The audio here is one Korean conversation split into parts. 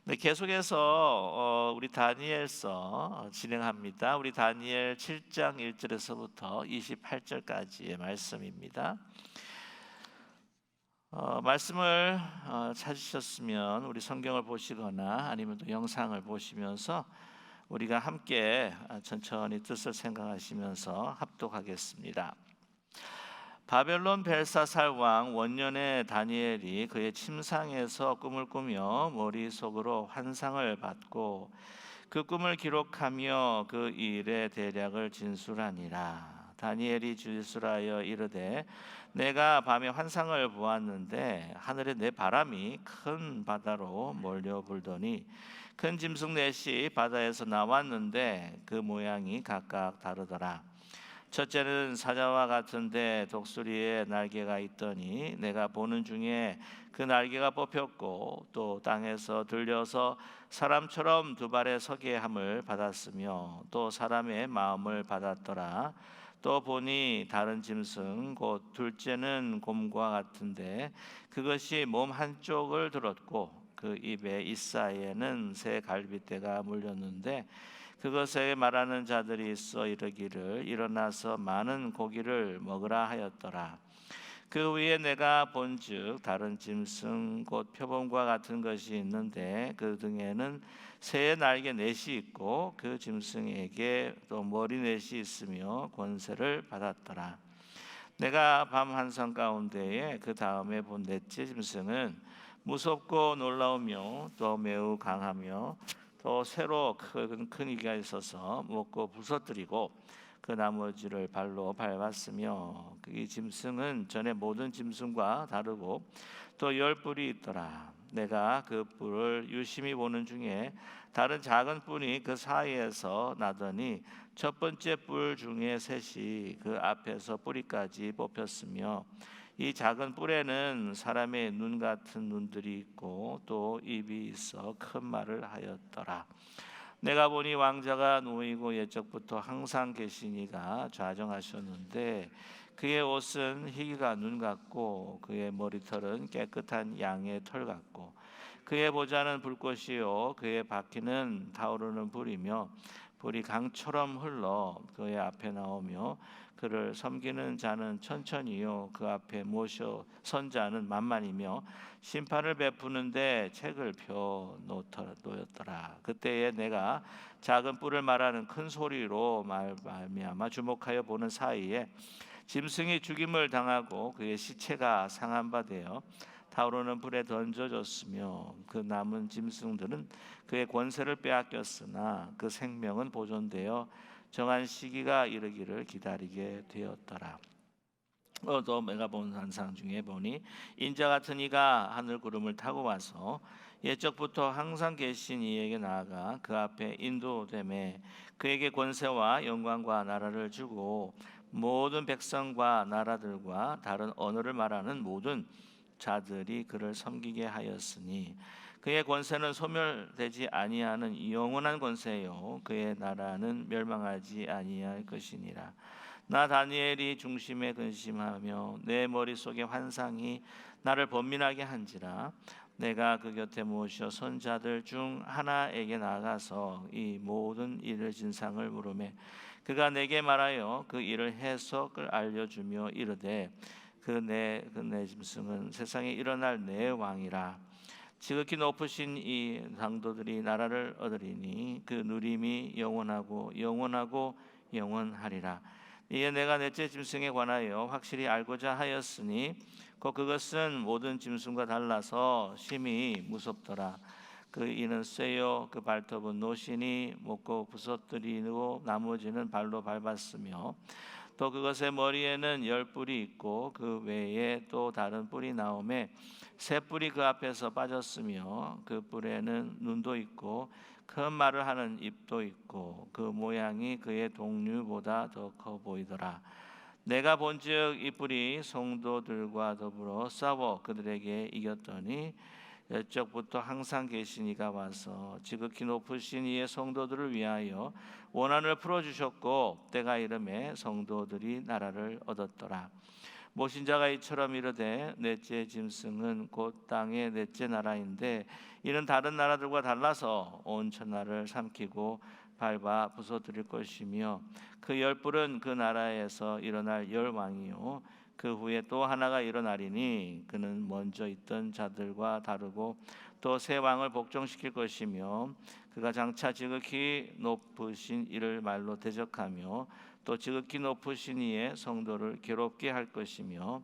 네, 계속해서 우리 다니엘서 진행합니다. 우리 다니엘 7장 1절에서부터 28절까지의 말씀입니다. 말씀을 찾으셨으면 우리 성경을 보시거나 아니면 또 영상을 보시면서 우리가 함께 천천히 뜻을 생각하시면서 합독하겠습니다. 바벨론 벨사살 왕 원년에 다니엘이 그의 침상에서 꿈을 꾸며 머릿속으로 환상을 받고 그 꿈을 기록하며 그 일의 대략을 진술하니라. 다니엘이 진술하여 이르되 내가 밤에 환상을 보았는데 하늘에 내 바람이 큰 바다로 몰려 불더니 큰 짐승 넷이 바다에서 나왔는데 그 모양이 각각 다르더라. 첫째는 사자와 같은데 독수리에 날개가 있더니 내가 보는 중에 그 날개가 뽑혔고 또 땅에서 들려서 사람처럼 두 발에 서게 함을 받았으며 또 사람의 마음을 받았더라. 또 보니 다른 짐승 곧 둘째는 곰과 같은데 그것이 몸 한쪽을 들었고 그 입에 이사이에는 새 갈빗대가 물렸는데 그것에 말하는 자들이 있어 이르기를 일어나서 많은 고기를 먹으라 하였더라. 그 위에 내가 본즉 다른 짐승 곧 표범과 같은 것이 있는데 그 등에는 새의 날개 넷이 있고 그 짐승에게 또 머리 넷이 있으며 권세를 받았더라. 내가 밤 한상 가운데에 그 다음에 본 넷째 짐승은 무섭고 놀라우며 또 매우 강하며 또 새로 큰 이가 있어서 먹고 부서뜨리고 그 나머지를 발로 밟았으며 그 짐승은 전에 모든 짐승과 다르고 또 열 뿔이 있더라. 내가 그 뿔을 유심히 보는 중에 다른 작은 뿔이 그 사이에서 나더니 첫 번째 뿔 중에 셋이 그 앞에서 뿌리까지 뽑혔으며 이 작은 뿔에는 사람의 눈 같은 눈들이 있고 또 입이 있어 큰 말을 하였더라. 내가 보니 왕자가 누이고 옛적부터 항상 계신 이가 좌정하셨는데 그의 옷은 희기가 눈 같고 그의 머리털은 깨끗한 양의 털 같고 그의 보좌는 불꽃이요 그의 바퀴는 타오르는 불이며 불이 강처럼 흘러 그의 앞에 나오며 그를 섬기는 자는 천천히요 그 앞에 모셔 선 자는 만만이며 심판을 베푸는데 책을 펴 놓였더라. 그때에 내가 작은 뿔을 말하는 큰 소리로 말미암아 주목하여 보는 사이에 짐승이 죽임을 당하고 그의 시체가 상한 바 되어 타오르는 불에 던져졌으며 그 남은 짐승들은 그의 권세를 빼앗겼으나 그 생명은 보존되어 정한 시기가 이르기를 기다리게 되었더라. 또 내가 본 환상 중에 보니 인자 같은 이가 하늘 구름을 타고 와서 옛적부터 항상 계신 이에게 나아가 그 앞에 인도되매 그에게 권세와 영광과 나라를 주고 모든 백성과 나라들과 다른 언어를 말하는 모든 자들이 그를 섬기게 하였으니 그의 권세는 소멸되지 아니하는 영원한 권세요 그의 나라는 멸망하지 아니할 것이니라. 나 다니엘이 중심에 근심하며 내 머릿속에 환상이 나를 번민하게 한지라. 내가 그 곁에 모셔 선자들 중 하나에게 나가서 이 모든 일을 진상을 물으매 그가 내게 말하여 그 일을 해석을 알려주며 이르되 그 내 짐승은 세상에 일어날 내 왕이라. 지극히 높으신 이 당도들이 나라를 얻으리니 그 누림이 영원하고 영원하고 영원하리라. 이에 내가 넷째 짐승에 관하여 확실히 알고자 하였으니 그것은 모든 짐승과 달라서 심히 무섭더라. 그 이는 쇠요 그 발톱은 노신이 먹고 부서뜨리고 나머지는 발로 밟았으며 또 그것의 머리에는 열 뿔이 있고 그 외에 또 다른 뿔이 나오매 새 뿔이 그 앞에서 빠졌으며 그 뿔에는 눈도 있고 큰 말을 하는 입도 있고 그 모양이 그의 동류보다 더 커 보이더라. 내가 본즉 이 뿔이 성도들과 더불어 싸워 그들에게 이겼더니 옛적부터 항상 계신 이가 와서 지극히 높으신 이의 성도들을 위하여 원한을 풀어주셨고 때가 이름에 성도들이 나라를 얻었더라. 모신자가 이처럼 이르되 넷째 짐승은 곧 땅의 넷째 나라인데 이는 다른 나라들과 달라서 온 천하를 삼키고 밟아 부숴드릴 것이며 그 열불은 그 나라에서 일어날 열왕이요 그 후에 또 하나가 일어나리니 그는 먼저 있던 자들과 다르고 또 새 왕을 복종시킬 것이며 그가 장차 지극히 높으신 이를 말로 대적하며 또 지극히 높으신 이의 성도를 괴롭게 할 것이며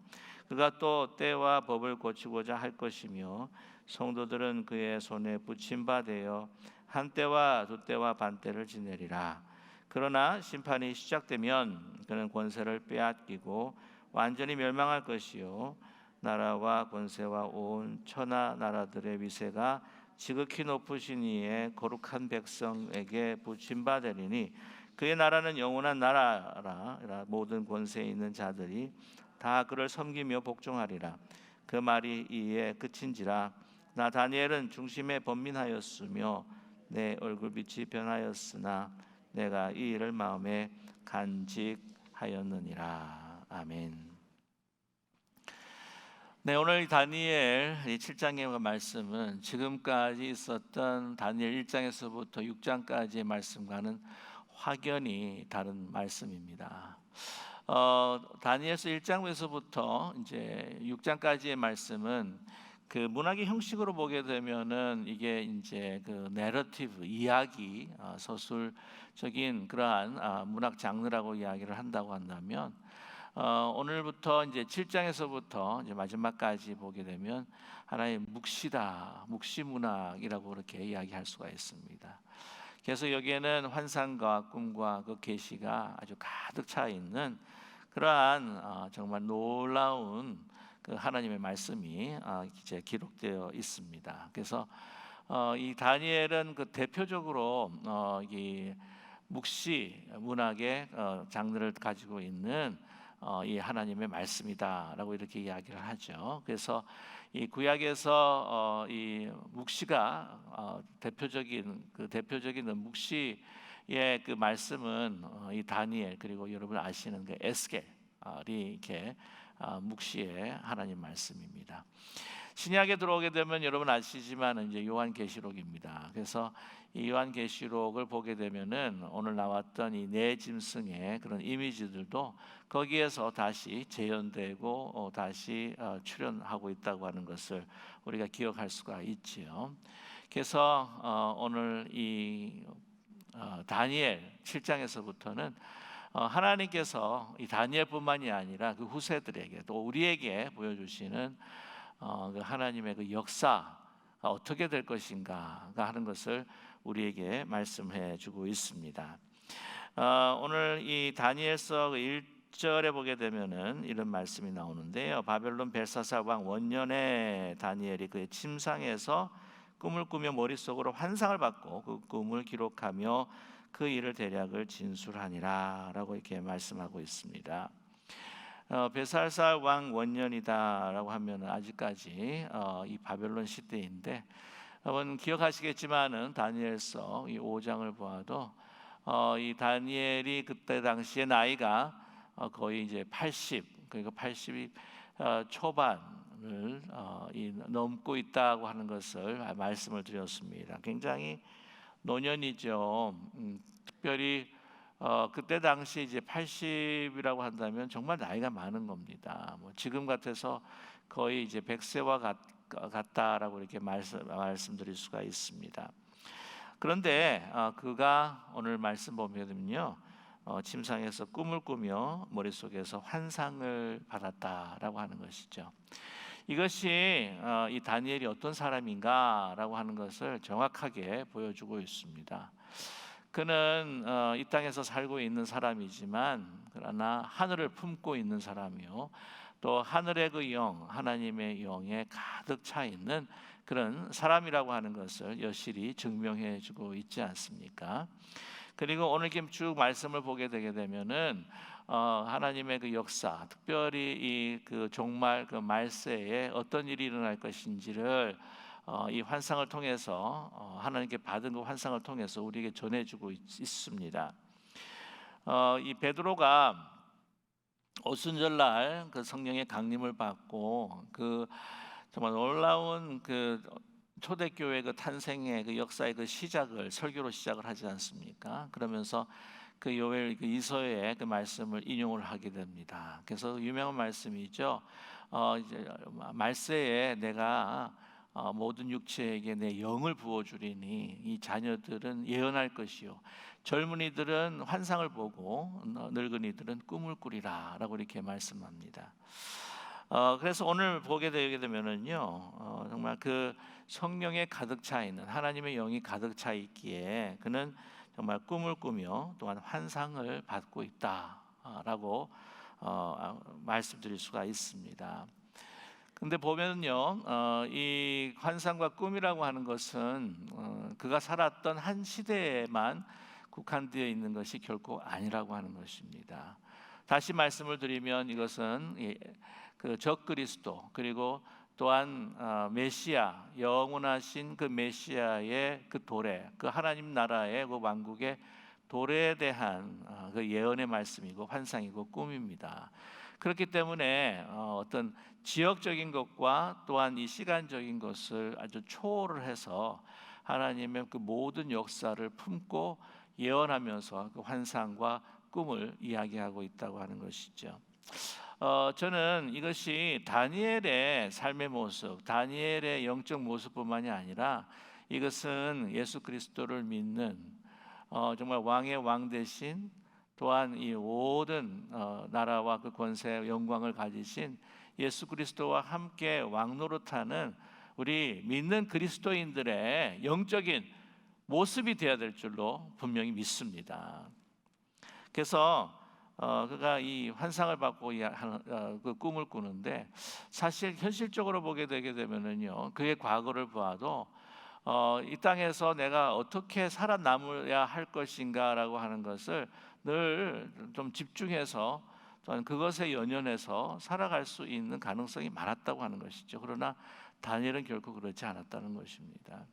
그가 또 때와 법을 고치고자 할 것이며 성도들은 그의 손에 붙임 바 되어 한 때와 두 때와 반 때를 지내리라. 그러나 심판이 시작되면 그는 권세를 빼앗기고 완전히 멸망할 것이요 나라와 권세와 온 천하 나라들의 위세가 지극히 높으신 이의 거룩한 백성에게 붙임 바 되리니 그의 나라는 영원한 나라라. 모든 권세에 있는 자들이 다 그를 섬기며 복종하리라. 그 말이 이에 끝인지라. 나 다니엘은 중심에 번민하였으며 내 얼굴빛이 변하였으나 내가 이 일을 마음에 간직하였느니라. 아멘. 네, 오늘 다니엘 7장의 말씀은 지금까지 있었던 다니엘 1장에서부터 6장까지의 말씀과는 확연히 다른 말씀입니다. 다니엘서 1장에서부터 이제 6장까지의 말씀은 그 문학의 형식으로 보게 되면은 이게 이제 그 내러티브 이야기 서술적인 그러한 문학 장르라고 이야기를 한다고 한다면 오늘부터 이제 7장에서부터 이제 마지막까지 보게 되면 하나의 묵시다, 묵시 문학이라고 그렇게 이야기할 수가 있습니다. 그래서 여기에는 환상과 꿈과 그 계시가 아주 가득 차 있는 그러한 정말 놀라운 그 하나님의 말씀이 이제 기록되어 있습니다. 그래서 이 다니엘은 그 대표적으로 이 묵시 문학의 장르를 가지고 있는 이 하나님의 말씀이다라고 이렇게 이야기를 하죠. 그래서 이 구약에서 이 묵시가 대표적인 묵시의 그 말씀은 이 다니엘 그리고 여러분 아시는 그 에스겔이 이렇게 묵시의 하나님 말씀입니다. 신약에 들어오게 되면 여러분 아시지만 이제 요한계시록입니다. 그래서 이 요한계시록을 보게 되면은 오늘 나왔던 이 네 짐승의 그런 이미지들도 거기에서 다시 재현되고 다시 출현하고 있다고 하는 것을 우리가 기억할 수가 있지요. 그래서 오늘 이 다니엘 7장에서부터는 하나님께서 이 다니엘뿐만이 아니라 그 후세들에게 또 우리에게 보여주시는 그 하나님의 그 역사가 어떻게 될 것인가 하는 것을 우리에게 말씀해 주고 있습니다. 오늘 이 다니엘서 1절에 보게 되면은 이런 말씀이 나오는데요. 바벨론 벨사살 왕 원년에 다니엘이 그의 침상에서 꿈을 꾸며 머릿속으로 환상을 받고 그 꿈을 기록하며 그 일을 대략을 진술하니라라고 이렇게 말씀하고 있습니다. 벨사살 왕 원년이다라고 하면 아직까지 이 바벨론 시대인데 여러분 기억하시겠지만은 다니엘서 이 5장을 보아도 이 다니엘이 그때 당시의 나이가 거의 이제 80 그러니까 80 초반을 넘고 있다고 하는 것을 말씀을 드렸습니다. 굉장히 노년이죠. 특별히 그때 당시 이제 80이라고 한다면 정말 나이가 많은 겁니다. 뭐 지금 같아서 거의 이제 100세와 같다라고 이렇게 말씀드릴 수가 있습니다. 그런데 그가 오늘 말씀 보면요, 침상에서 꿈을 꾸며 머릿속에서 환상을 받았다라고 하는 것이죠. 이것이 이 다니엘이 어떤 사람인가라고 하는 것을 정확하게 보여주고 있습니다. 그는 이 땅에서 살고 있는 사람이지만 그러나 하늘을 품고 있는 사람이요 또 하늘의 그 영, 하나님의 영에 가득 차 있는 그런 사람이라고 하는 것을 여실히 증명해 주고 있지 않습니까? 그리고 오늘 쭉 말씀을 보게 되게 되면은 하나님의 그 역사, 특별히 이 그 종말 그 말세에 어떤 일이 일어날 것인지를 이 환상을 통해서 하나님께 받은 그 환상을 통해서 우리에게 전해주고 있습니다. 이 베드로가 오순절날 그 성령의 강림을 받고 그 정말 놀라운 그 초대교회 그 탄생의 그 역사의 그 시작을 설교로 시작을 하지 않습니까? 그러면서 그 요엘 그 이서의 그 말씀을 인용을 하게 됩니다. 그래서 유명한 말씀이죠. 이제 말세에 내가 모든 육체에게 내 영을 부어 주리니 이 자녀들은 예언할 것이요 젊은이들은 환상을 보고 늙은이들은 꿈을 꾸리라라고 이렇게 말씀합니다. 그래서 오늘 보게 되게 되면은요, 정말 그 성령에 가득 차 있는 하나님의 영이 가득 차 있기에 그는 정말 꿈을 꾸며 또한 환상을 받고 있다라고 말씀드릴 수가 있습니다. 근데 보면요, 이 환상과 꿈이라고 하는 것은 그가 살았던 한 시대에만 국한되어 있는 것이 결코 아니라고 하는 것입니다. 다시 말씀을 드리면 이것은 그 적그리스도 그리고 또한 메시아 영원하신 그 메시아의 그 도래 그 하나님 나라의 그 왕국의 도래에 대한 그 예언의 말씀이고 환상이고 꿈입니다. 그렇기 때문에 어떤 지역적인 것과 또한 이 시간적인 것을 아주 초월을 해서 하나님의 그 모든 역사를 품고 예언하면서 그 환상과 꿈을 이야기하고 있다고 하는 것이죠. 저는 이것이 다니엘의 삶의 모습, 다니엘의 영적 모습뿐만이 아니라 이것은 예수 그리스도를 믿는 정말 왕의 왕 대신 또한 이 모든 나라와 그 권세, 영광을 가지신 예수 그리스도와 함께 왕노릇하는 우리 믿는 그리스도인들의 영적인 모습이 되어야 될 줄로 분명히 믿습니다. 그래서 그가 이 환상을 받고 그 꿈을 꾸는데 사실 현실적으로 보게 되게 되면은요, 그의 과거를 보아도 이 땅에서 내가 어떻게 살아남아야 할 것인가라고 하는 것을 늘 좀 집중해서 또한 그것에 연연해서 살아갈 수 있는 가능성이 많았다고 하는 것이죠. 그러나 다니엘은 결코 그렇지 않았다는 것입니다.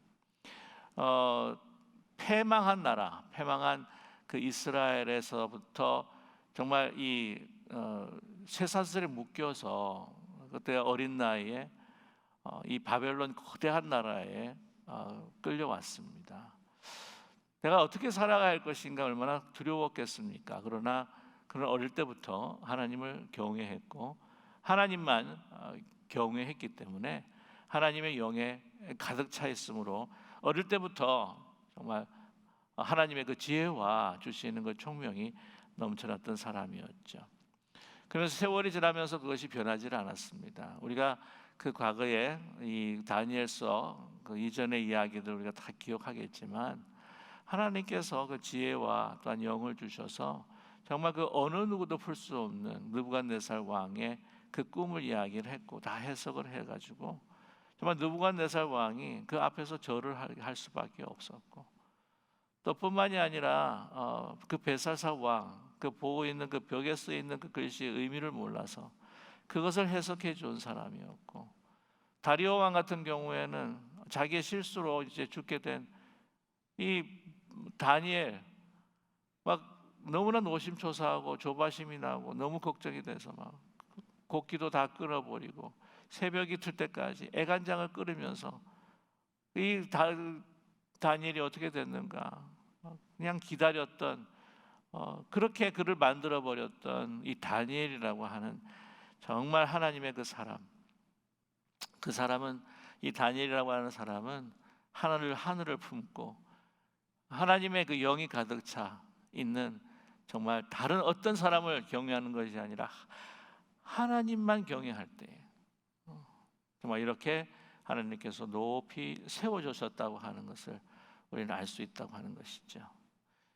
패망한 나라, 패망한 그 이스라엘에서부터 정말 이 쇠사슬에 묶여서 그때 어린 나이에 이 바벨론 거대한 나라에 끌려왔습니다. 내가 어떻게 살아가야 할 것인가 얼마나 두려웠겠습니까? 그러나 그는 어릴 때부터 하나님을 경외했고 하나님만 경외했기 때문에 하나님의 영에 가득 차 있으므로 어릴 때부터 정말 하나님의 그 지혜와 주시는 그 총명이 넘쳐났던 사람이었죠. 그래서 세월이 지나면서 그것이 변하지 않았습니다. 우리가 그 과거에 이 다니엘서 그 이전의 이야기들 우리가 다 기억하겠지만 하나님께서 그 지혜와 또한 영을 주셔서 정말 그 어느 누구도 풀 수 없는 느부갓네살 왕의 그 꿈을 이야기를 했고 다 해석을 해가지고 정말 느부갓네살 왕이 그 앞에서 절을 할 수밖에 없었고 또 뿐만이 아니라 그 벨사살 왕 그 보고 있는 그 벽에 쓰여 있는 그 글씨의 의미를 몰라서 그것을 해석해 준 사람이었고 다리오 왕 같은 경우에는 자기의 실수로 이제 죽게 된 이 다니엘 막 너무나 노심초사하고 조바심이 나고 너무 걱정이 돼서 막 곡기도 다 끊어버리고 새벽이 틀 때까지 애간장을 끓이면서 이 다니엘이 어떻게 됐는가 그냥 기다렸던 그렇게 그를 만들어 버렸던 이 다니엘이라고 하는 정말 하나님의 그 사람은 이 다니엘이라고 하는 사람은 하늘을 품고 하나님의 그 영이 가득 차 있는 정말 다른 어떤 사람을 경외하는 것이 아니라 하나님만 경외할 때 정말 이렇게 하나님께서 높이 세워주셨다고 하는 것을 우리는 알 수 있다고 하는 것이죠.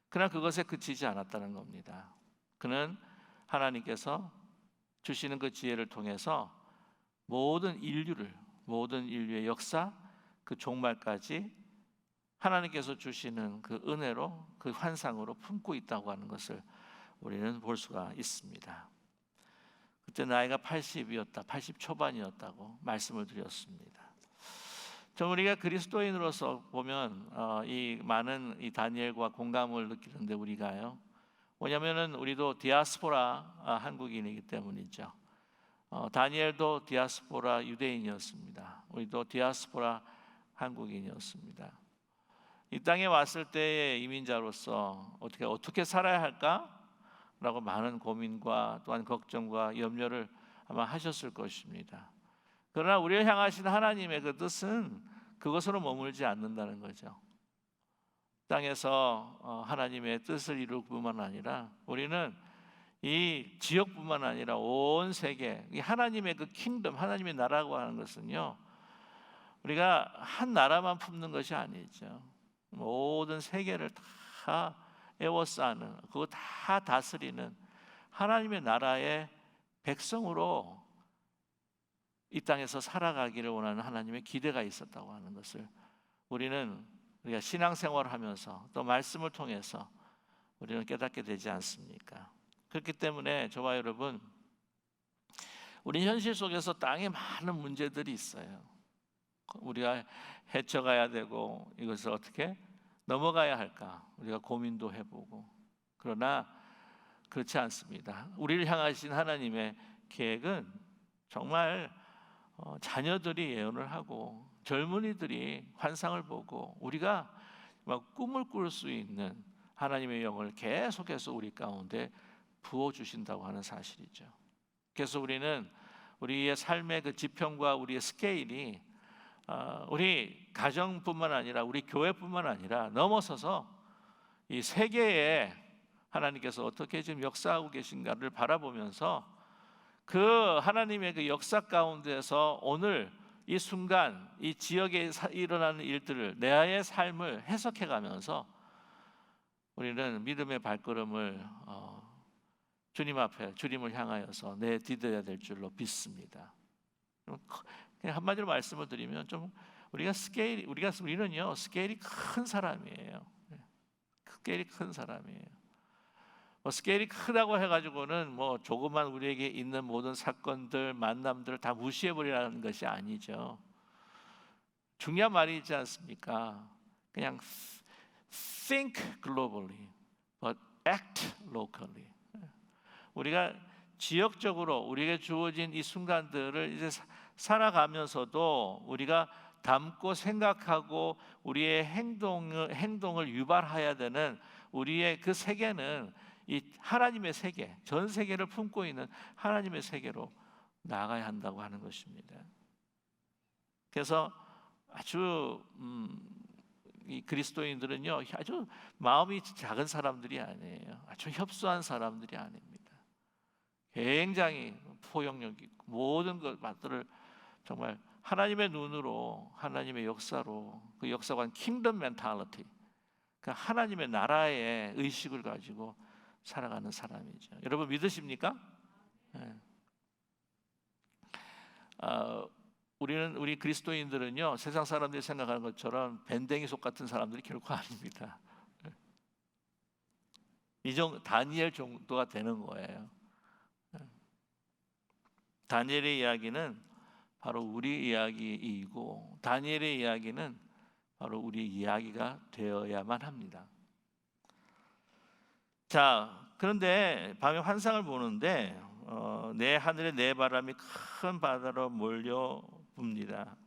그러나 그것에 그치지 않았다는 겁니다. 그는 하나님께서 주시는 그 지혜를 통해서 모든 인류의 역사 그 종말까지 하나님께서 주시는 그 은혜로 그 환상으로 품고 있다고 하는 것을 우리는 볼 수가 있습니다. 그때 나이가 80 초반이었다고 말씀을 드렸습니다. 우리가 그리스도인으로서 보면 이 많은 이 다니엘과 공감을 느끼는데 우리가요 뭐냐면은 우리도 디아스포라 한국인이기 때문이죠. 다니엘도 디아스포라 유대인이었습니다. 우리도 디아스포라 한국인이었습니다. 이 땅에 왔을 때의 이민자로서 어떻게 살아야 할까라고 많은 고민과 또한 걱정과 염려를 아마 하셨을 것입니다. 그러나 우리를 향하신 하나님의 그 뜻은 그것으로 머물지 않는다는 거죠. 땅에서 하나님의 뜻을 이룰 뿐만 아니라 우리는 이 지역뿐만 아니라 온 세계, 하나님의 그 킹덤, 하나님의 나라라고 하는 것은요, 우리가 한 나라만 품는 것이 아니죠. 모든 세계를 다 에워싸는, 그거 다 다스리는 하나님의 나라의 백성으로 이 땅에서 살아가기를 원하는 하나님의 기대가 있었다고 하는 것을 우리가 신앙생활을 하면서 또 말씀을 통해서 우리는 깨닫게 되지 않습니까? 그렇기 때문에 저와 여러분, 우리 현실 속에서 땅에 많은 문제들이 있어요. 우리가 헤쳐가야 되고 이것을 어떻게 넘어가야 할까 우리가 고민도 해보고, 그러나 그렇지 않습니다. 우리를 향하신 하나님의 계획은 정말 자녀들이 예언을 하고 젊은이들이 환상을 보고 우리가 막 꿈을 꿀 수 있는 하나님의 영을 계속해서 우리 가운데 부어주신다고 하는 사실이죠. 그래서 우리는 우리의 삶의 그 지평과 우리의 스케일이 우리 가정뿐만 아니라 우리 교회뿐만 아니라 넘어서서 이 세계에 하나님께서 어떻게 지금 역사하고 계신가를 바라보면서 그 하나님의 그 역사 가운데서 오늘 이 순간 이 지역에 일어나는 일들을 내의 삶을 해석해가면서 우리는 믿음의 발걸음을 주님 앞에 주님을 향하여서 내디뎌야 될 줄로 믿습니다. 그냥 한마디로 말씀을 드리면 좀 우리는요 스케일이 큰 사람이에요. 스케일이 큰 사람이에요. 스케일이 크다고 해가지고는 조그만 우리에게 있는 모든 사건들, 만남들을 다 무시해버리라는 것이 아니죠. 중요한 말이 있지 않습니까? 그냥 think globally, but act locally. 우리가 지역적으로 우리에게 주어진 이 순간들을 이제 살아가면서도 우리가 담고 생각하고 우리의 행동을 유발해야 되는 우리의 그 세계는 이 하나님의 세계, 전 세계를 품고 있는 하나님의 세계로 나아가야 한다고 하는 것입니다. 그래서 아주 이 그리스도인들은요 아주 마음이 작은 사람들이 아니에요. 아주 협소한 사람들이 아닙니다. 굉장히 포용력 있고 모든 것들을 정말 하나님의 눈으로, 하나님의 역사로, 그 역사관 킹덤 멘탈리티, 그 하나님의 나라의 의식을 가지고 살아가는 사람이죠. 여러분 믿으십니까? 네. 우리 그리스도인들은요 세상 사람들이 생각하는 것처럼 밴댕이 속 같은 사람들이 결코 아닙니다. 다니엘 정도가 되는 거예요. 다니엘의 이야기는 바로 우리 이야기이고 다니엘의 이야기는 바로 우리 이야기가 되어야만 합니다. 자, 그런데 밤에 환상을 보는데 내 하늘에 내 바람이 큰 바다로 몰려옵니다.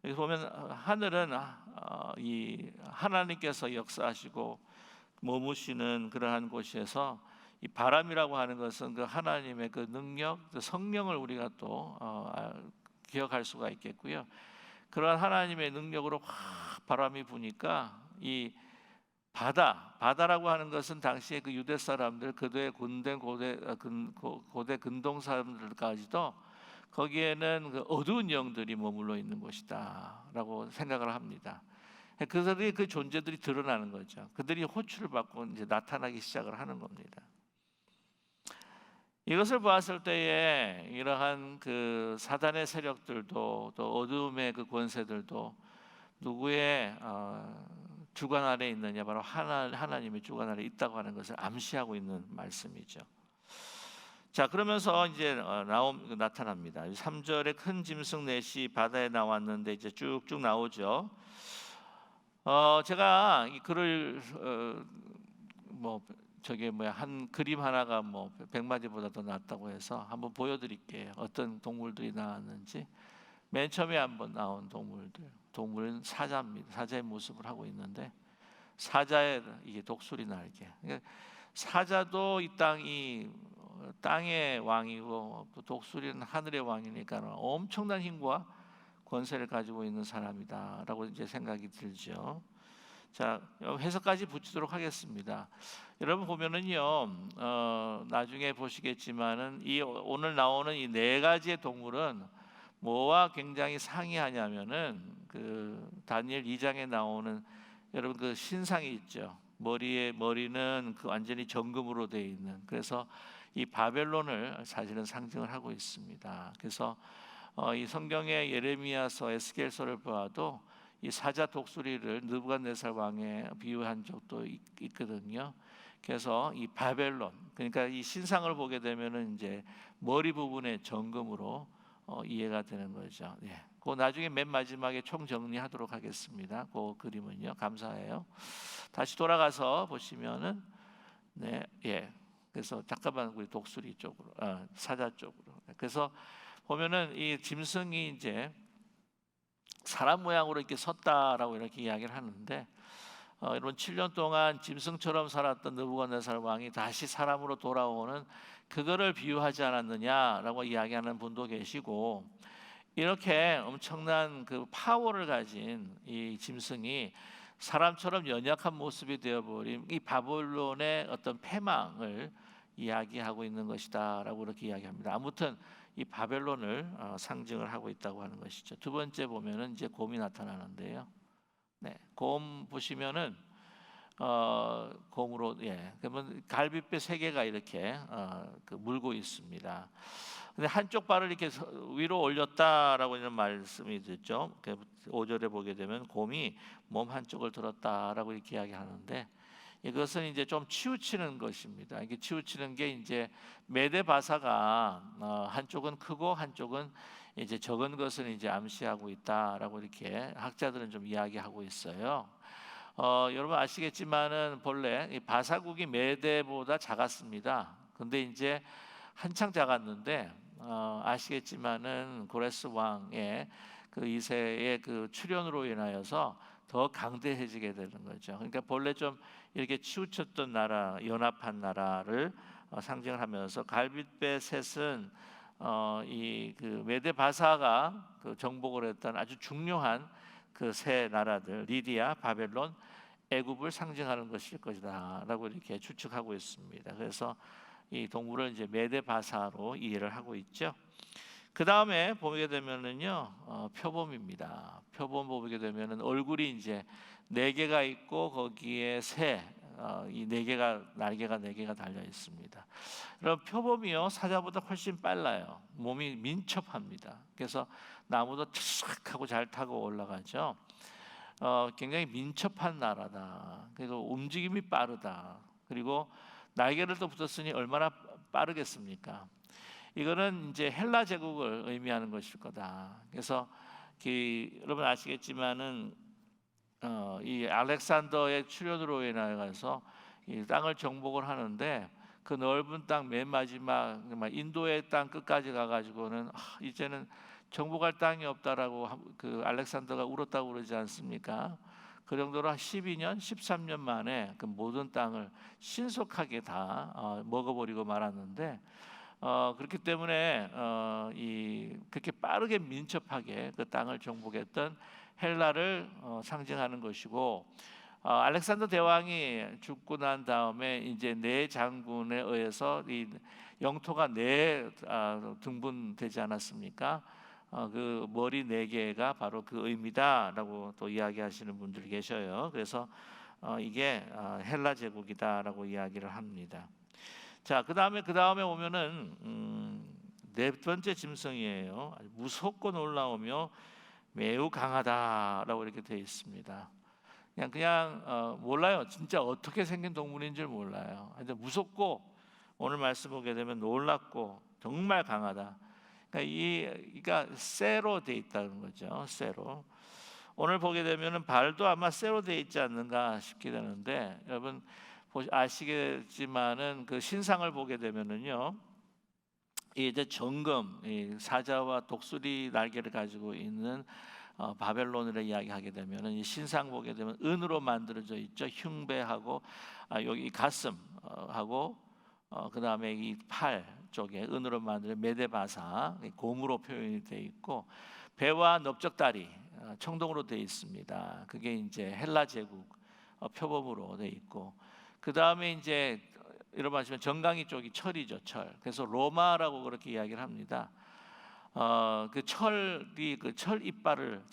여기 보면 하늘은 이 하나님께서 역사하시고 머무시는 그러한 곳에서 이 바람이라고 하는 것은 그 하나님의 그 능력, 그 성령을 우리가 또 기억할 수가 있겠고요. 그런 하나님의 능력으로 확 바람이 부니까 이 바다라고 하는 것은 당시에 그 유대 사람들, 그들의 고대 근동 사람들까지도 거기에는 그 어두운 영들이 머물러 있는 곳이다라고 생각을 합니다. 그들이 그 존재들이 드러나는 거죠. 그들이 호출을 받고 이제 나타나기 시작을 하는 겁니다. 이것을 보았을 때에 이러한 그 사단의 세력들도 또 어두움의 그 권세들도 누구의 주관 아래 있느냐, 바로 하나님의 주관 아래 있다고 하는 것을 암시하고 있는 말씀이죠. 자, 그러면서 이제 나타납니다. 3절에 큰 짐승 넷이 바다에 나왔는데 이제 쭉쭉 나오죠. 제가 이 글을 저게 뭐야 한 그림 하나가 뭐 100마디보다 더 낫다고 해서 한번 보여드릴게요. 어떤 동물들이 나왔는지. 맨 처음에 한번 나온 동물은 사자입니다. 사자의 모습을 하고 있는데 사자의 이게 독수리 날개. 그러니까 사자도 이 땅의 왕이고 또 독수리는 하늘의 왕이니까 엄청난 힘과 권세를 가지고 있는 사람이다라고 이제 생각이 들죠. 자, 해석까지 붙이도록 하겠습니다. 여러분 보면은요, 나중에 보시겠지만은 이 오늘 나오는 이 네 가지의 동물은 뭐와 굉장히 상이하냐면은 그 다니엘 2장에 나오는 여러분 그 신상이 있죠. 머리는 그 완전히 정금으로 되어 있는. 그래서 이 바벨론을 사실은 상징을 하고 있습니다. 그래서 이 성경의 예레미야서, 에스겔서를 봐도 이 사자 독수리를 느부갓네살 왕에 비유한 적도 있거든요. 그래서 이 바벨론, 그러니까 이 신상을 보게 되면은 이제 머리 부분에 정금으로 이해가 되는 거죠. 예. 그 나중에 맨 마지막에 총 정리하도록 하겠습니다. 그 그림은요. 감사해요. 다시 돌아가서 보시면은 네, 예. 그래서 잠깐만 우리 독수리 쪽으로, 사자 쪽으로. 그래서 보면은 이 짐승이 이제 사람 모양으로 이렇게 섰다라고 이렇게 이야기를 하는데, 여러분 7년 동안 짐승처럼 살았던 느부갓네살 왕이 다시 사람으로 돌아오는 그거를 비유하지 않았느냐라고 이야기하는 분도 계시고, 이렇게 엄청난 그 파워를 가진 이 짐승이 사람처럼 연약한 모습이 되어버린 이 바벨론의 어떤 패망을 이야기하고 있는 것이다라고 이렇게 이야기합니다. 아무튼 이 바벨론을 상징을 하고 있다고 하는 것이죠. 두 번째 보면은 이제 곰이 나타나는데요. 네, 곰 보시면은 곰으로 그러면 갈빗배 세 개가 이렇게 그 물고 있습니다. 근데 한쪽 발을 이렇게 위로 올렸다라고 이런 말씀이 있죠. 5절에 보게 되면 곰이 몸 한쪽을 들었다라고 이렇게 이야기하는데 이것은 이제 좀 치우치는 것입니다. 이게 치우치는 게 이제 메대바사가 한쪽은 크고 한쪽은 이제 적은 것을 이제 암시하고 있다라고 이렇게 학자들은 좀 이야기하고 있어요. 여러분 아시겠지만은 본래 이 바사국이 메대보다 작았습니다. 근데 이제 한창 작았는데 아시겠지만은 고레스 왕의 그 2세의 그 출현으로 인하여서 더 강대해지게 되는 거죠. 그러니까 본래 좀 이렇게 치우쳤던 나라, 연합한 나라를 상징을 하면서 갈빗배 셋은 이 그 메데 바사가 그 정복을 했던 아주 중요한 그 세 나라들 리디아, 바벨론, 애굽을 상징하는 것일 것이다라고 이렇게 추측하고 있습니다. 그래서 이 동물을 이제 메데 바사로 이해를 하고 있죠. 그 다음에 보게 되면은요 표범입니다. 표범 보게 되면은 얼굴이 이제 네 개가 있고 거기에 이 네 개가 날개가 네 개가 달려 있습니다. 그럼 표범이요 사자보다 훨씬 빨라요. 몸이 민첩합니다. 그래서 나무도 착 하고 잘 타고 올라가죠. 굉장히 민첩한 나라다. 그리고 움직임이 빠르다. 그리고 날개를 또 붙였으니 얼마나 빠르겠습니까? 이거는 이제 헬라 제국을 의미하는 것일 거다. 그래서 여러분 아시겠지만은 이 알렉산더의 출현으로 인하여서 이 땅을 정복을 하는데 그 넓은 땅 맨 마지막 인도의 땅 끝까지 가가지고는 이제는 정복할 땅이 없다라고 그 알렉산더가 울었다고 그러지 않습니까? 그 정도로 12년, 13년 만에 그 모든 땅을 신속하게 다 먹어버리고 말았는데 그렇기 때문에 그렇게 빠르게 민첩하게 그 땅을 정복했던 헬라를 상징하는 것이고 알렉산더 대왕이 죽고 난 다음에 이제 네 장군에 의해서 이 영토가 등분되지 않았습니까? 그 머리 네 개가 바로 그 의미다라고 또 이야기하시는 분들이 계셔요. 그래서 이게 헬라 제국이다라고 이야기를 합니다. 자, 그 다음에 오면은 네 번째 짐승이에요. 무섭고 놀라우며 매우 강하다라고 이렇게 되어 있습니다. 그냥 몰라요. 진짜 어떻게 생긴 동물인 줄 몰라요. 근데 무섭고 오늘 말씀 보게 되면 놀랍고 정말 강하다. 그러니까 쇠로 돼 있다는 거죠. 쇠로. 오늘 보게 되면은 발도 아마 쇠로 돼 있지 않는가 싶게 되는데 여러분 아시겠지만은 그 신상을 보게 되면은요, 이제 정금, 이 사자와 독수리 날개를 가지고 있는 바벨론을 이야기하게 되면은 이 신상 보게 되면 은으로 만들어져 있죠. 흉배하고 여기 가슴 하고 그 다음에 이 팔 쪽에 은으로 만든 메데바사 곰으로 표현이 되어 있고, 배와 넓적다리 청동으로 되어 있습니다. 그게 이제 헬라 제국 표범으로 되어 있고, 그 다음에 이제 이런 말씀은 정강이 쪽이 철이죠, 철. 그래서 로마라고 그렇게 이야기를 합니다. 그 철이 그 철 이빨을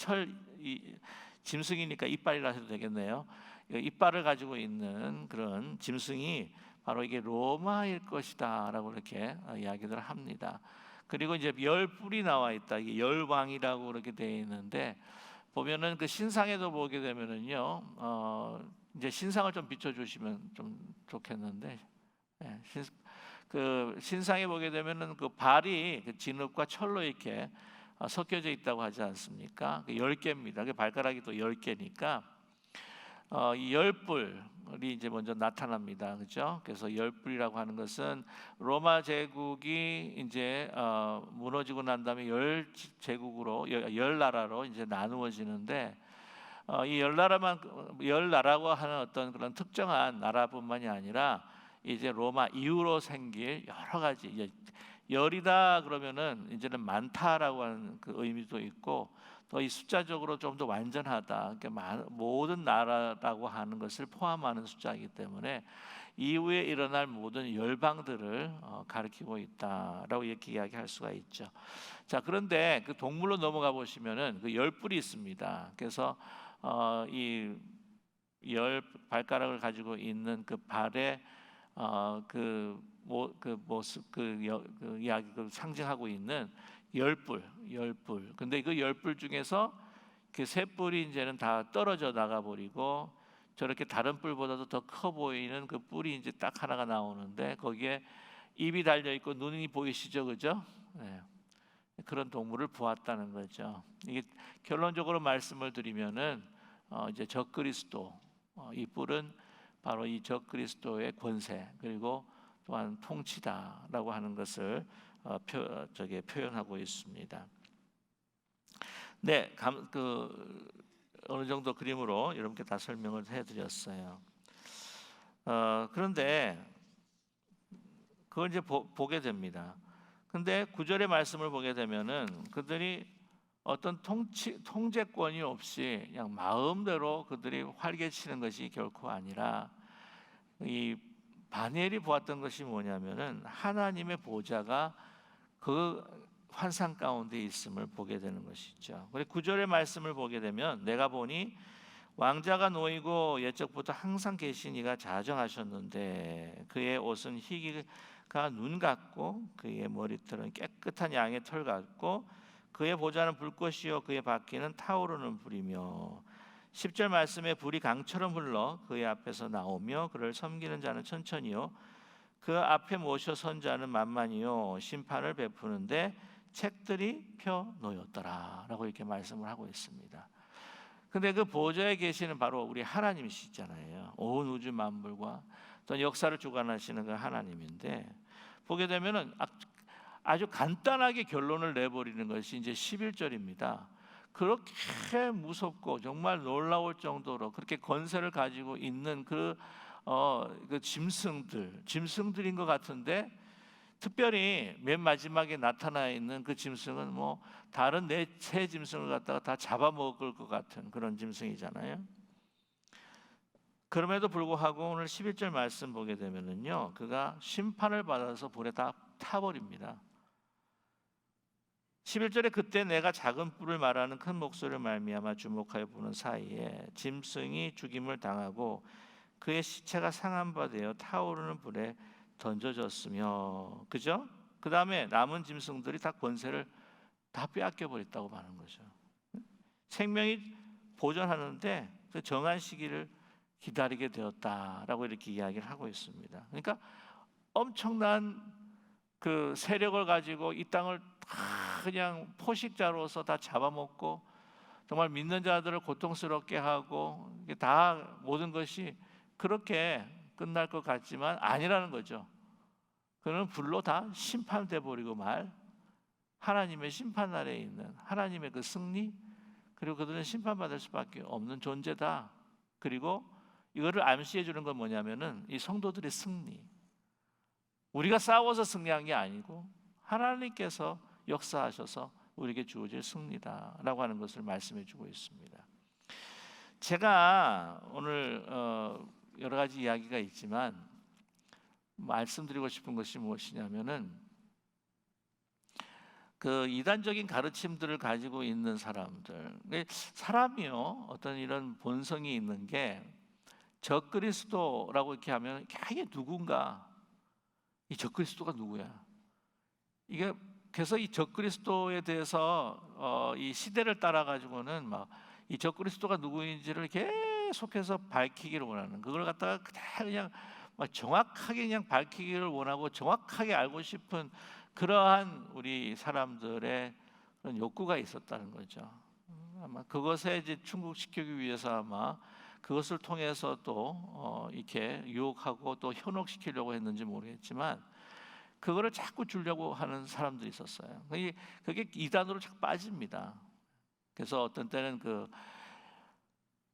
짐승이니까 이빨이라 해도 되겠네요. 이빨을 가지고 있는 그런 짐승이 바로 이게 로마일 것이다라고 이렇게 이야기를 합니다. 그리고 이제 열 뿔이 나와 있다. 이게 열왕이라고 그렇게 되어 있는데, 보면은 그 신상에도 보게 되면은요, 이제 신상을 좀 비춰주시면 좀 좋겠는데, 예, 그 신상에 보게 되면은 그 발이 그 진흙과 철로 이렇게 섞여져 있다고 하지 않습니까? 그 10개입니다. 그 발가락이 또 10개니까 이 열뿔이 이제 먼저 나타납니다. 그렇죠? 그래서 열뿔이라고 하는 것은 로마 제국이 이제 무너지고 난 다음에 열 제국으로 열 나라로 이제 나누어지는데, 이 열 나라고 하는 어떤 그런 특정한 나라뿐만이 아니라 이제 로마 이후로 생길 여러 가지, 이제 열이다 그러면은 이제는 많다라고 하는 그 의미도 있고, 또 이 숫자적으로 좀 더 완전하다, 그러니까 모든 나라라고 하는 것을 포함하는 숫자이기 때문에 이후에 일어날 모든 열방들을 가리키고 있다라고 이렇게 이야기할 수가 있죠. 자, 그런데 그 동물로 넘어가 보시면은 그 열뿔이 있습니다. 그래서 이 열 발가락을 가지고 있는 그 발에 그 모습 그 이야기 그 상징하고 있는 열뿔. 근데 그 열뿔 중에서 그 세 뿔이 이제는 다 떨어져 나가 버리고, 저렇게 다른 뿔보다도 더 커 보이는 그 뿔이 이제 딱 하나가 나오는데, 거기에 입이 달려 있고 눈이 보이시죠, 그죠? 네. 그런 동물을 보았다는 거죠. 이게 결론적으로 말씀을 드리면은 이제 적그리스도, 이 뿔은 바로 이 적그리스도의 권세, 그리고 또한 통치다라고 하는 것을 표현하고 있습니다. 네, 어느 정도 그림으로 여러분께 다 설명을 해드렸어요. 그런데 그걸 이제 보게 됩니다. 근데 9절의 말씀을 보게 되면은 그들이 어떤 통제권이 없이 그냥 마음대로 그들이 활개치는 것이 결코 아니라, 이 다니엘이 보았던 것이 뭐냐면은 하나님의 보좌가 그 환상 가운데 있음을 보게 되는 것이죠. 그리고 9절의 말씀을 보게 되면, 내가 보니 왕자가 놓이고 옛적부터 항상 계신 이가 자정하셨는데, 그의 옷은 희기가 눈 같고 그의 머리털은 깨끗한 양의 털 같고, 그의 보좌는 불꽃이요 그의 바퀴는 타오르는 불이며, 10절 말씀에 불이 강처럼 흘러 그의 앞에서 나오며 그를 섬기는 자는 천천히요 그 앞에 모셔 선 자는 만만히요 심판을 베푸는데 책들이 펴 놓였더라라고 이렇게 말씀을 하고 있습니다. 근데 그 보좌에 계시는 바로 우리 하나님이시잖아요. 온 우주 만물과 또 역사를 주관하시는 그 하나님인데, 보게 되면은 아주 간단하게 결론을 내버리는 것이 이제 11절입니다. 그렇게 무섭고 정말 놀라울 정도로 그렇게 권세를 가지고 있는 그 짐승들인 것 같은데, 특별히 맨 마지막에 나타나 있는 그 짐승은 뭐 다른 새 짐승을 갖다가 다 잡아먹을 것 같은 그런 짐승이잖아요. 그럼에도 불구하고 오늘 11절 말씀 보게 되면은요, 그가 심판을 받아서 불에 다 타버립니다. 11절에 그때 내가 작은 뿔을 말하는 큰 목소리를 말미암아 주목하여 보는 사이에 짐승이 죽임을 당하고 그의 시체가 상한 바 되어 타오르는 불에 던져졌으며, 그죠? 그 다음에 남은 짐승들이 다 권세를 다 빼앗겨 버렸다고 하는 거죠. 생명이 보존하는데 그 정한 시기를 기다리게 되었다라고 이렇게 이야기를 하고 있습니다. 그러니까 엄청난 그 세력을 가지고 이 땅을 다 그냥 포식자로서 다 잡아먹고, 정말 믿는 자들을 고통스럽게 하고, 이게 다 모든 것이 그렇게 끝날 것 같지만 아니라는 거죠. 그는 불로 다 심판돼 버리고 말 하나님의 심판 아래에 있는 하나님의 그 승리, 그리고 그들은 심판받을 수밖에 없는 존재다. 그리고 이거를 암시해 주는 건 뭐냐면은 이 성도들의 승리, 우리가 싸워서 승리한 게 아니고 하나님께서 역사하셔서 우리에게 주어질 승리다라고 하는 것을 말씀해 주고 있습니다. 제가 오늘 여러 가지 이야기가 있지만 말씀드리고 싶은 것이 무엇이냐면은 그 이단적인 가르침들을 가지고 있는 사람들, 사람이요 어떤 이런 본성이 있는 게 적그리스도라고 이렇게 하면 이게 누군가, 이 적그리스도가 누구야? 이게 그래서 이 적그리스도에 대해서 이 시대를 따라 가지고는 막 이 적그리스도가 누구인지를 계속해서 밝히기를 원하는, 그걸 갖다가 그냥 막 정확하게 그냥 밝히기를 원하고 정확하게 알고 싶은 그러한 우리 사람들의 그런 욕구가 있었다는 거죠. 아마 그것에 이제 충족시키기 위해서 아마 그것을 통해서 또 이렇게 유혹하고 또 현혹시키려고 했는지 모르겠지만 그거를 자꾸 주려고 하는 사람들이 있었어요. 그게 이단으로 자꾸 빠집니다. 그래서 어떤 때는 그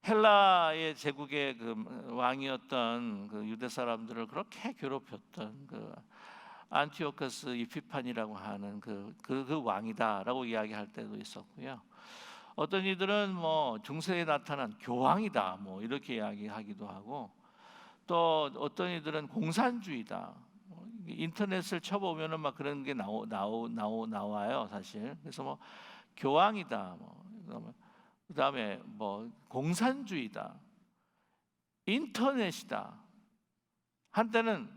헬라의 제국의 그 왕이었던 그 유대 사람들을 그렇게 괴롭혔던 그 안티오커스 이피판이라고 하는 그 왕이다라고 이야기할 때도 있었고요. 어떤 이들은 뭐 중세에 나타난 교황이다 뭐 이렇게 이야기하기도 하고, 또 어떤 이들은 공산주의다. 인터넷을 쳐보면은 막 그런 게 나와요 사실. 그래서 뭐 교황이다, 뭐 그다음에 뭐 공산주의다, 인터넷이다. 한때는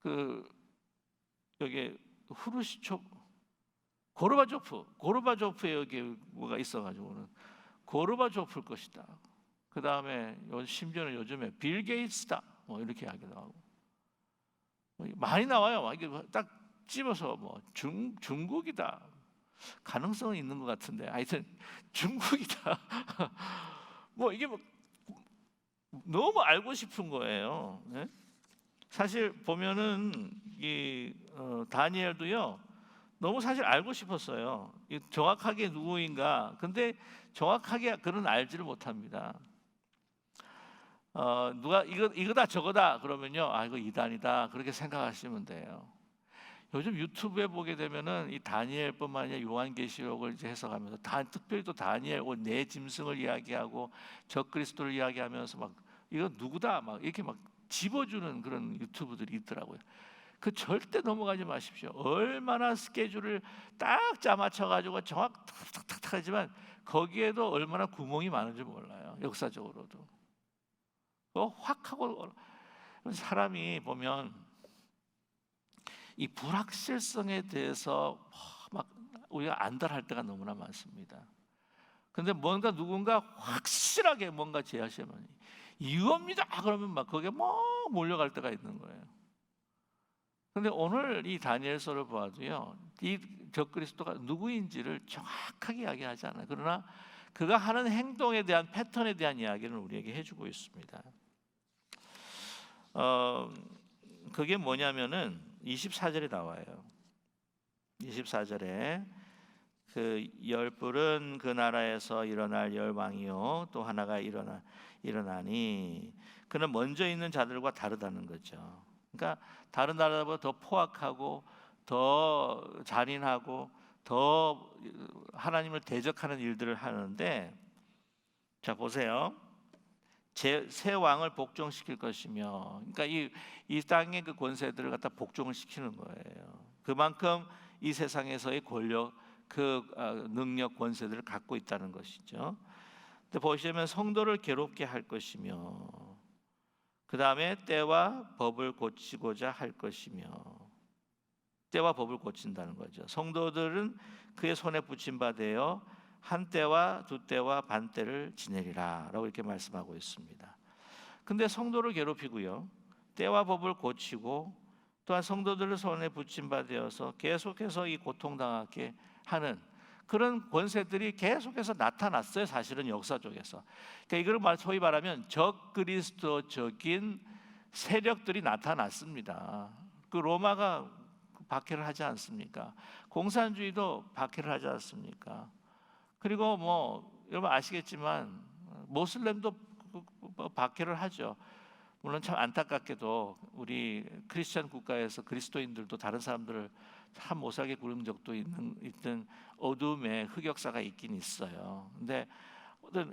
그 여기 후르시초 고르바조프에 여기 뭐가 있어가지고는 고르바조프일 것이다. 그 다음에 심지어는 요즘에 빌 게이츠다 뭐 이렇게 하기도 하고 많이 나와요. 이게 딱 집어서 뭐 중국이다, 가능성은 있는 것 같은데 하여튼 중국이다. 뭐 이게 뭐 너무 알고 싶은 거예요. 네? 사실 보면은 이 다니엘도요 너무 사실 알고 싶었어요. 정확하게 누구인가. 근데 정확하게 그는 알지를 못합니다. 누가 이거다 저거다 그러면요, 이거 이단이다 그렇게 생각하시면 돼요. 요즘 유튜브에 보게 되면은 이 다니엘뿐만 아니라 요한계시록을 이제 해석하면서 특별히 또 다니엘 네 짐승을 이야기하고 적그리스도를 이야기하면서 막 이거 누구다 막 이렇게 막 집어주는 그런 유튜브들이 있더라고요. 그 절대 넘어가지 마십시오. 얼마나 스케줄을 딱 짜맞춰 가지고 탁탁탁탁 하지만 거기에도 얼마나 구멍이 많은지 몰라요. 역사적으로도 확 하고 사람이 보면 이 불확실성에 대해서 막 우리가 안달할 때가 너무나 많습니다. 근데 뭔가 누군가 확실하게 뭔가 제시하면 이겁니다 그러면 막 거기에 막 몰려갈 때가 있는 거예요. 근데 오늘 이 다니엘서를 보아도요 이 적그리스도가 누구인지를 정확하게 이야기하지 않아요. 그러나 그가 하는 행동에 대한 패턴에 대한 이야기를 우리에게 해주고 있습니다. 그게 뭐냐면은 24절에 나와요. 24절에 그 열불은 그 나라에서 일어날 열왕이요 또 하나가 일어나니 그는 먼저 있는 자들과 다르다는 거죠. 그러니까 다른 나라보다 더 포악하고 더 잔인하고 더 하나님을 대적하는 일들을 하는데, 자 보세요. 새 왕을 복종시킬 것이며, 그러니까 이 땅의 그 권세들을 갖다 복종을 시키는 거예요. 그만큼 이 세상에서의 권력, 그 능력, 권세들을 갖고 있다는 것이죠. 근데 보시면 성도를 괴롭게 할 것이며, 그 다음에 때와 법을 고치고자 할 것이며, 때와 법을 고친다는 거죠. 성도들은 그의 손에 붙임 바 되어 한 때와 두 때와 반 때를 지내리라 라고 이렇게 말씀하고 있습니다. 근데 성도를 괴롭히고요 때와 법을 고치고 또한 성도들을 손에 붙임 바 되어서 계속해서 이 고통당하게 하는 그런 권세들이 계속해서 나타났어요. 사실은 역사 쪽에서. 그러니까 이걸 소위 말하면 적그리스도적인 세력들이 나타났습니다. 그 로마가 박해를 하지 않습니까? 공산주의도 박해를 하지 않습니까? 그리고 뭐 여러분 아시겠지만 모슬렘도 박해를 하죠. 물론 참 안타깝게도 우리 크리스천 국가에서 그리스도인들도 다른 사람들을 참 못살게 구른 적도 있던 어둠의 흑역사가 있긴 있어요. 근데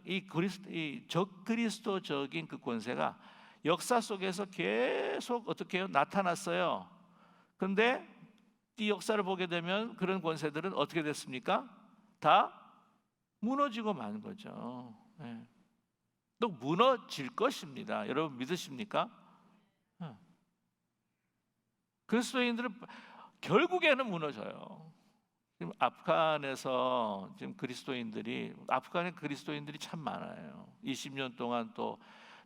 이 적그리스도적인 그 권세가 역사 속에서 계속 어떻게 해요? 나타났어요. 그런데 이 역사를 보게 되면 그런 권세들은 어떻게 됐습니까? 다 무너지고 만 거죠. 네. 또 무너질 것입니다. 여러분 믿으십니까? 네. 그리스도인들은 결국에는 무너져요. 지금 아프간에서 지금 아프간에 그리스도인들이 참 많아요. 20년 동안 또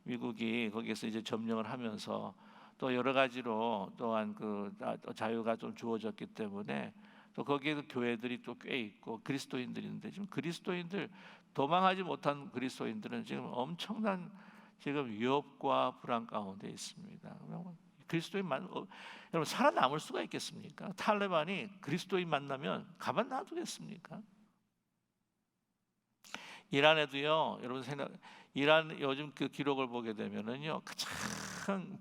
미국이 거기에서 이제 점령을 하면서 또 여러 가지로 또한 그 자유가 좀 주어졌기 때문에 또 거기에도 교회들이 또 꽤 있고 그리스도인들인데 지금 그리스도인들 도망하지 못한 그리스도인들은 지금 엄청난 지금 위협과 불안 가운데 있습니다. 여러분 살아남을 수가 있겠습니까? 탈레반이 그리스도인 만나면 가만 놔두겠습니까? 이란에도요. 여러분 이란 요즘 그 기록을 보게 되면은요. 참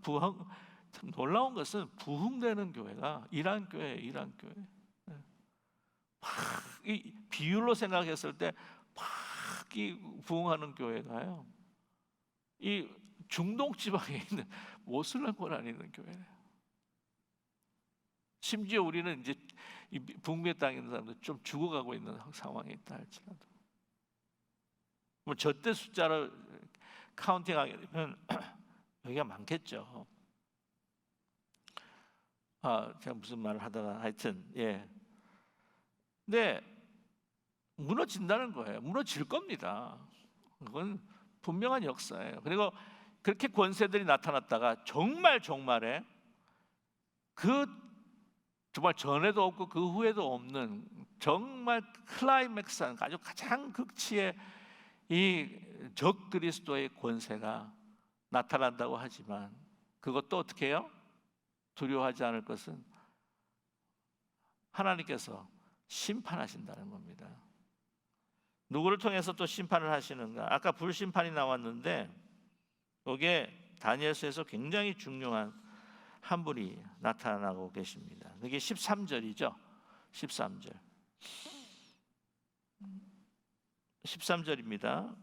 놀라운 것은 부흥되는 교회가 이란 교회. 이 비율로 생각했을 때 막 이 부흥하는 교회가요. 이 중동 지방에 있는 모슬렘권에 있는 교회예요. 심지어 우리는 이제 이 북미의 땅에 있는 사람들 좀 죽어가고 있는 상황에 있다 할지라도 뭐 저때 숫자를 카운팅하게 되면 여기가 많겠죠. 제가 무슨 말을 하다가 하여튼 근데 무너진다는 거예요. 무너질 겁니다. 그건 분명한 역사예요. 그리고 그렇게 권세들이 나타났다가 정말에 그 정말 전에도 없고 그 후에도 없는 정말 클라이맥스한 아주 가장 극치의 이 적그리스도의 권세가 나타난다고 하지만 그것도 어떻게 해요? 두려워하지 않을 것은 하나님께서 심판하신다는 겁니다. 누구를 통해서 또 심판을 하시는가? 아까 불심판이 나왔는데 여기에 다니엘서에서 굉장히 중요한 한 분이 나타나고 계십니다. 그게 13절이죠. 13절입니다.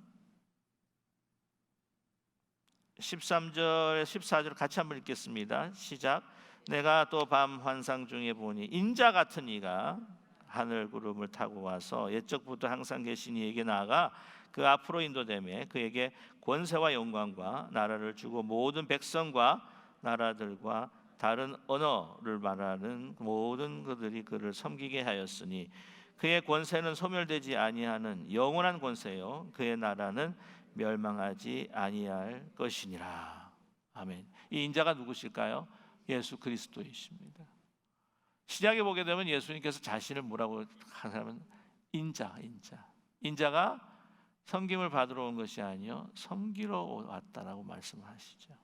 13절에 14절 같이 한번 읽겠습니다. 시작. 내가 또 밤 환상 중에 보니 인자 같은 이가 하늘 구름을 타고 와서 옛적부터 항상 계신 이에게 나아가 그 앞으로 인도되매 그에게 권세와 영광과 나라를 주고 모든 백성과 나라들과 다른 언어를 말하는 모든 그들이 그를 섬기게 하였으니 그의 권세는 소멸되지 아니하는 영원한 권세요 그의 나라는 멸망하지 아니할 것이니라. 아멘. 이 인자가 누구실까요? 예수 그리스도이십니다. 신약에 보게 되면 예수님께서 자신을 뭐라고 하냐면 인자가 섬김을 받으러 온 것이 아니요 섬기러 왔다라고 말씀하시죠.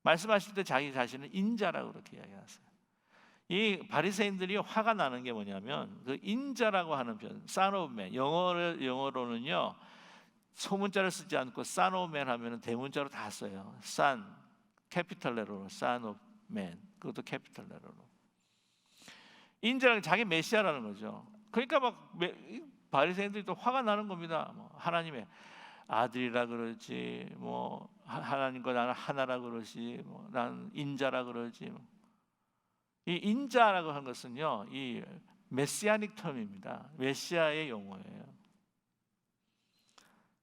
말씀하실 때 자기 자신을 인자라고 그렇게 이야기하세요. 이 바리새인들이 화가 나는 게 뭐냐면 그 인자라고 하는 표현, son of man, 영어로는요 소문자를 쓰지 않고 son of man 하면은 대문자로 다 써요. son, 캐피탈 레터로 son of man, 그것도 캐피탈 레터로. 인자는 자기 메시아라는 거죠. 그러니까 막 바리새인들이 또 화가 나는 겁니다. 뭐 하나님의 아들이라 그러지, 뭐 하나님과 나는 하나라 그러지, 뭐 나는 인자라 그러지. 이 인자라고 하는 것은요, 이 메시아닉 텀입니다. 메시아의 용어예요.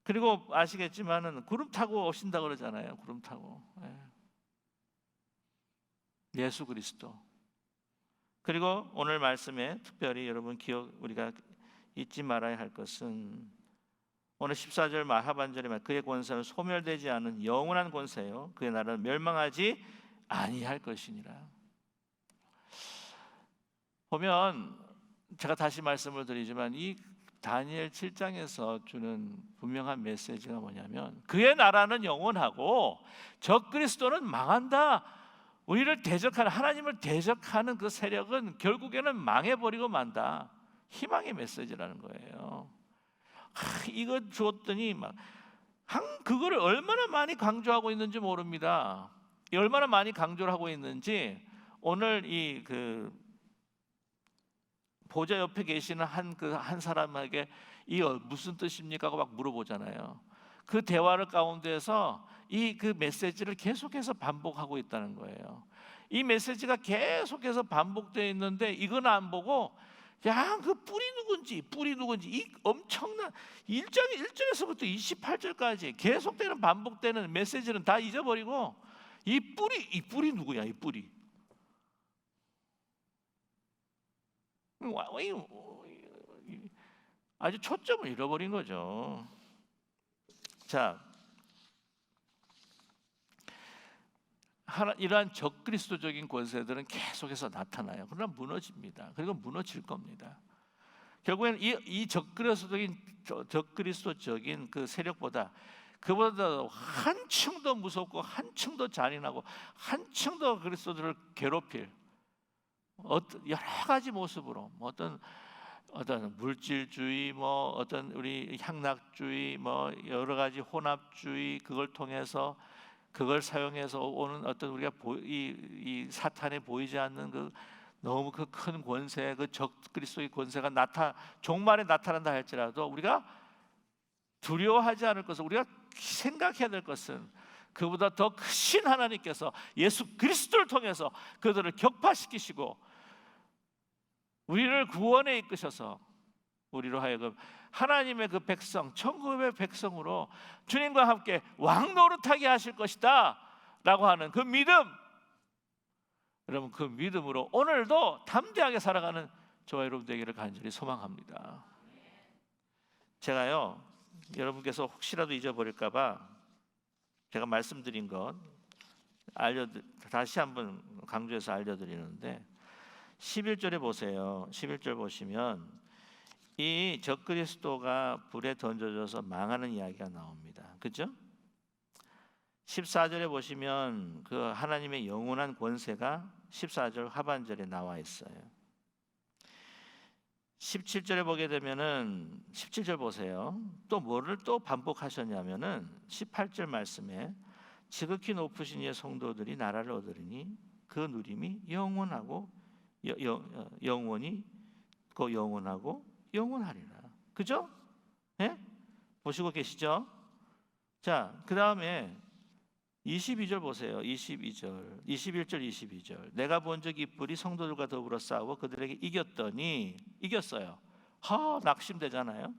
그리고 아시겠지만은 구름 타고 오신다 그러잖아요. 구름 타고. 예수 그리스도. 그리고 오늘 말씀에 특별히 여러분 우리가 잊지 말아야 할 것은 오늘 14절 하반절에 말 그의 권세는 소멸되지 않은 영원한 권세요 그의 나라는 멸망하지 아니할 것이니라. 보면 제가 다시 말씀을 드리지만 이 다니엘 7장에서 주는 분명한 메시지가 뭐냐면 그의 나라는 영원하고 적그리스도는 망한다. 우리를 대적하는, 하나님을 대적하는 그 세력은 결국에는 망해버리고 만다. 희망의 메시지라는 거예요. 이거 주었더니 막 그거를 얼마나 많이 강조하고 있는지 모릅니다. 얼마나 많이 강조를 하고 있는지 오늘 이 보좌 옆에 계시는 한 사람에게 이 무슨 뜻입니까? 하고 막 물어보잖아요. 그 대화를 가운데서 그 메시지를 계속해서 반복하고 있다는 거예요. 이 메시지가 계속해서 반복되어 있는데 이건 안 보고 그 뿌리 누군지 이 엄청난 1절에서부터 28절까지 계속되는 반복되는 메시지는 다 잊어버리고 이 뿌리 누구야? 이 뿌리. 아주 초점을 잃어버린 거죠. 자, 이러한 적그리스도적인 권세들은 계속해서 나타나요. 그러나 무너집니다. 그리고 무너질 겁니다. 결국에는 이 적그리스도적인 그 세력보다 그보다 한층 더 무섭고 한층 더 잔인하고 한층 더 그리스도들을 괴롭힐 여러 가지 모습으로 어떤 물질주의, 어떤 우리 향락주의, 여러 가지 혼합주의, 그걸 사용해서 오는 어떤 우리가 이 사탄에 보이지 않는 너무 큰 권세, 적그리스도의 권세가 종말에 나타난다 할지라도 우리가 두려워하지 않을 것은, 우리가 생각해야 될 것은 그보다 더 크신 하나님께서 예수 그리스도를 통해서 그들을 격파시키시고 우리를 구원에 이끄셔서 우리로 하여금 하나님의 그 백성, 천국의 백성으로 주님과 함께 왕노릇하게 하실 것이다 라고 하는 그 믿음, 여러분 그 믿음으로 오늘도 담대하게 살아가는 저와 여러분 되기를 간절히 소망합니다. 제가요, 여러분께서 혹시라도 잊어버릴까 봐 제가 말씀드린 것 다시 한번 강조해서 알려드리는데 11절에 보세요. 11절 보시면 이 적그리스도가 불에 던져져서 망하는 이야기가 나옵니다. 그렇죠? 14절에 보시면 그 하나님의 영원한 권세가 14절 하반절에 나와 있어요. 17절에 보게 되면은 17절 보세요. 또 뭐를 또 반복하셨냐면은 18절 말씀에 지극히 높으신 이의 성도들이 나라를 얻으리니 그 누림이 영원하고 영원히 영원하고 영원하리라. 그죠? 예? 보시고 계시죠? 자, 그 다음에 22절 보세요. 22절, 21절, 22절. 내가 본 적 이뿔이 성도들과 더불어 싸워 그들에게 이겼어요. 낙심되잖아요.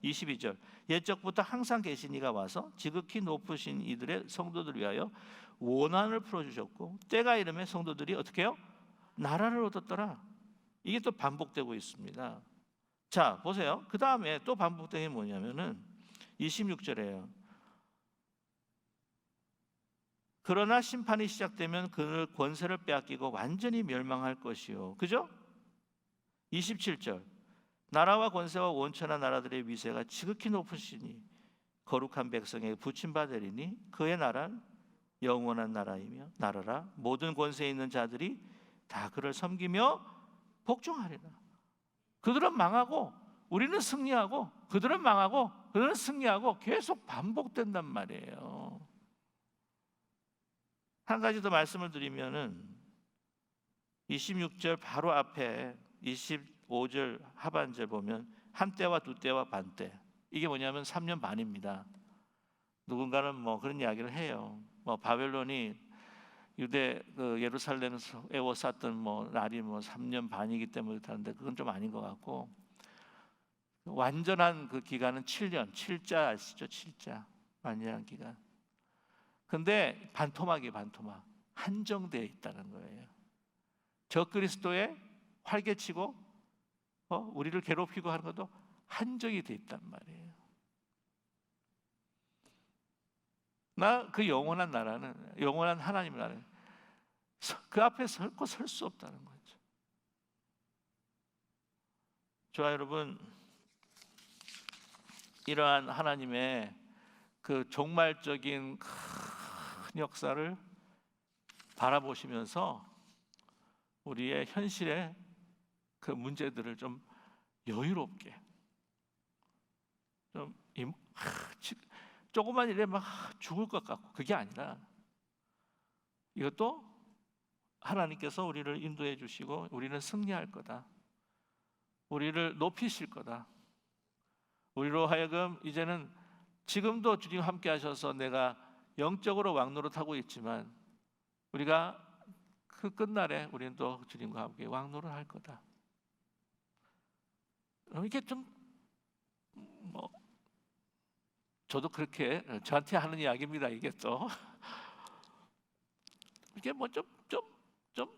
22절. 옛적부터 항상 계신 이가 와서 지극히 높으신 이들의 성도들 위하여 원한을 풀어주셨고 때가 이르면 성도들이 어떻게 해요? 나라를 얻었더라. 이게 또 반복되고 있습니다. 자, 보세요. 그 다음에 또 반복되는 게 뭐냐면은 26절에요. 그러나 심판이 시작되면 그를 권세를 빼앗기고 완전히 멸망할 것이요. 그죠? 27절. 나라와 권세와 원천한 나라들의 위세가 지극히 높으시니 거룩한 백성에게 부침받으리니 그의 나라는 영원한 나라이며 나라라. 모든 권세에 있는 자들이 다 그를 섬기며 복종하리라. 그들은 망하고 우리는 승리하고, 그들은 망하고 그들은 승리하고, 계속 반복된단 말이에요. 한 가지 더 말씀을 드리면은 26절 바로 앞에 25절 하반절 보면 한때와 두때와 반때, 이게 뭐냐면 3년 반입니다. 누군가는 그런 이야기를 해요. 바벨론이 유대 예루살렘을 에워쌌던 날이 3년 반이기 때문에 그렇다는데 그건 좀 아닌 것 같고, 완전한 그 기간은 7년, 7자 아시죠? 7자 완전한 기간. 근데 반토막 한정되어 있다는 거예요. 적그리스도에 활개치고 우리를 괴롭히고 하는 것도 한정이 되어 있단 말이에요. 나 그 영원한 나라는, 영원한 하나님 나라는 그 앞에 설 수 없다는 거죠. 저와 여러분, 이러한 하나님의 그 종말적인 큰 역사를 바라보시면서 우리의 현실의 그 문제들을 좀 여유롭게 좀 조금만 일에 막 죽을 것 같고, 그게 아니라 이것도 하나님께서 우리를 인도해 주시고 우리는 승리할 거다, 우리를 높이실 거다, 우리로 하여금 이제는 지금도 주님 함께 하셔서 내가 영적으로 왕노릇하고 있지만 우리가 그 끝날에 우리는 또 주님과 함께 왕노릇 할 거다. 이게 좀 저도 그렇게 저한테 하는 이야기입니다. 이게 또 이게 좀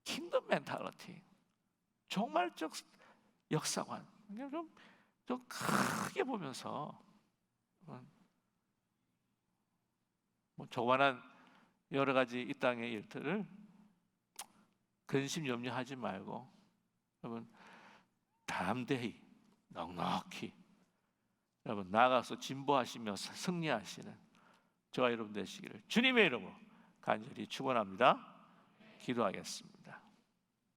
킹덤 멘탈리티, 종말적 역사관, 좀 크게 보면서 조만한 여러 가지 이 땅의 일들을 근심 염려하지 말고 여러분 담대히 넉넉히 여러분 나아가서 진보하시며 승리하시는 저와 여러분 되시기를 주님의 이름으로 간절히 축원합니다. 기도하겠습니다.